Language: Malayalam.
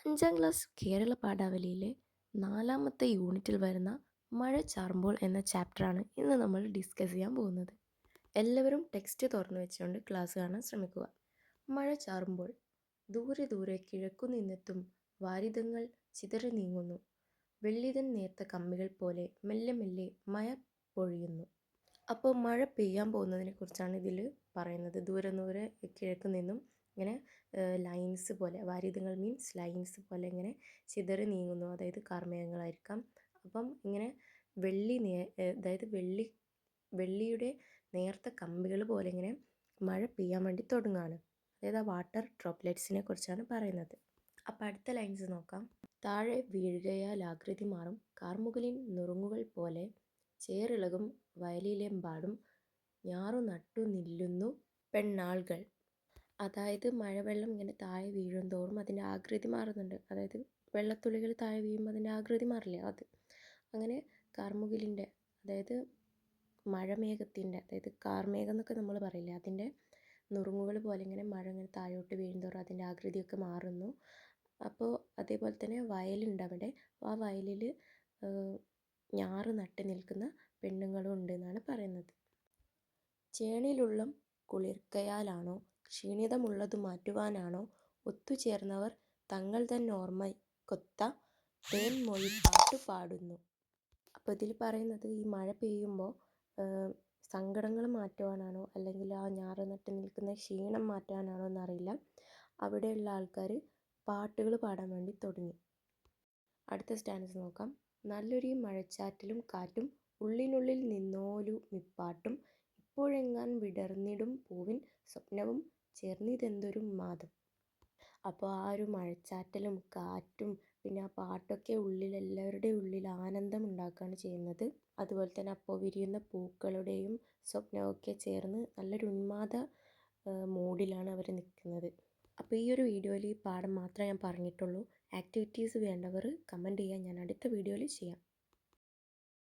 അഞ്ചാം ക്ലാസ് കേരള പാഠാവലിയിലെ നാലാമത്തെ യൂണിറ്റിൽ വരുന്ന മഴ ചാറുമ്പോൾ എന്ന ചാപ്റ്ററാണ് ഇന്ന് നമ്മൾ ഡിസ്കസ് ചെയ്യാൻ പോകുന്നത്. എല്ലാവരും ടെക്സ്റ്റ് തുറന്നു വെച്ചുകൊണ്ട് ക്ലാസ് കാണാൻ ശ്രമിക്കുക. മഴ ചാറുമ്പോൾ ദൂരെ ദൂരെ കിഴക്കു നിന്നെത്തും വാരിതങ്ങൾ ചിതറി നീങ്ങുന്നു. വെള്ളിതൻ നേർത്ത കമ്പികൾ പോലെ മെല്ലെ മെല്ലെ മഴ പൊഴിയുന്നു. അപ്പോൾ മഴ പെയ്യാൻ പോകുന്നതിനെ കുറിച്ചാണ് ഇതിൽ പറയുന്നത്. ദൂരെ ദൂരെ കിഴക്ക് നിന്നും ഇങ്ങനെ ലൈൻസ് പോലെ, വാരിധങ്ങൾ മീൻസ് ലൈൻസ് പോലെ ഇങ്ങനെ ചിതറി നീങ്ങുന്നു, അതായത് കാർമേഘങ്ങളായിരിക്കാം. അപ്പം ഇങ്ങനെ അതായത് വെള്ളിയുടെ നേർത്ത കമ്പികൾ പോലെ ഇങ്ങനെ മഴ പെയ്യാൻ വേണ്ടി തുടങ്ങുകയാണ്. അതായത് ആ വാട്ടർ ഡ്രോപ്ലെറ്റ്സിനെ കുറിച്ചാണ് പറയുന്നത്. അപ്പം അടുത്ത ലൈൻസ് നോക്കാം. താഴെ വീഴുകയാൽ ആകൃതി മാറും കാർമുകിലിൻ നുറുങ്ങുകൾ പോലെ ചേറിളകും വയലിലെമ്പാടും ഞാറു നട്ടു നില്ലുന്നു പെണ്ണാൾകൾ. അതായത് മഴവെള്ളം ഇങ്ങനെ താഴെ വീഴും തോറും അതിൻ്റെ ആകൃതി മാറുന്നുണ്ട്. അതായത് വെള്ളത്തുള്ളികൾ താഴെ വീഴുമ്പോൾ അതിൻ്റെ ആകൃതി മാറില്ലേ, അത്. അങ്ങനെ കാർമുകിലിൻ്റെ, അതായത് മഴമേഘത്തിൻ്റെ, അതായത് കാർമേഘം എന്നൊക്കെ നമ്മൾ പറയില്ലേ, അതിൻ്റെ നുറുങ്ങുകൾ പോലെ ഇങ്ങനെ മഴ ഇങ്ങനെ താഴോട്ട് വീഴുന്തോറും അതിൻ്റെ ആകൃതിയൊക്കെ മാറുന്നു. അപ്പോൾ അതേപോലെ തന്നെ വയലുണ്ട് അവിടെ. ആ വയലിൽ ഞാറ് നട്ട് നിൽക്കുന്ന പെണ്ണുങ്ങളും ഉണ്ട് എന്നാണ് പറയുന്നത്. ചേണിലുള്ളം കുളിർക്കയാലാണോ ക്ഷീണിതമുള്ളതു മാറ്റുവാനാണോ ഒത്തുചേർന്നവർ തങ്ങൾ തന്നോർമ്മക്കൊത്ത തേൻമൊഴി പാട്ടു പാടുന്നു. അപ്പോൾ ഇതിൽ പറയുന്നത് ഈ മഴ പെയ്യുമ്പോൾ സങ്കടങ്ങൾ മാറ്റുവാനാണോ അല്ലെങ്കിൽ ആ ഞാറ് നട്ട് നിൽക്കുന്ന ക്ഷീണം മാറ്റാനാണോ എന്നറിയില്ല, അവിടെയുള്ള ആൾക്കാർ പാട്ടുകൾ പാടാൻ വേണ്ടി തുടങ്ങി. അടുത്ത സ്റ്റാൻസ് നോക്കാം. നല്ലൊരു മഴച്ചാറ്റിലും കാറ്റും ഉള്ളിനുള്ളിൽ നിന്നോലു മിപ്പാട്ടും ഇപ്പോഴെങ്ങാൻ വിടർന്നിടും പൂവിൻ സ്വപ്നവും ചേർന്നിതെന്തൊരു മാതം. അപ്പോൾ ആ ഒരു മഴച്ചാറ്റലും കാറ്റും പിന്നെ ആ പാട്ടൊക്കെ എല്ലാവരുടെയും ഉള്ളിൽ ആനന്ദം ഉണ്ടാക്കുകയാണ് ചെയ്യുന്നത്. അതുപോലെ തന്നെ അപ്പോൾ വിരിയുന്ന പൂക്കളുടെയും സ്വപ്നമൊക്കെ ചേർന്ന് നല്ലൊരു ഉന്മാദ മൂഡിലാണ് അവർ നിൽക്കുന്നത്. അപ്പോൾ ഈ ഒരു വീഡിയോയിൽ ഈ പാഠം മാത്രമേ ഞാൻ പറഞ്ഞിട്ടുള്ളൂ. ആക്ടിവിറ്റീസ് വേണ്ടവർ കമൻറ്റ് ചെയ്യാൻ, ഞാൻ അടുത്ത വീഡിയോയിൽ ചെയ്യാം.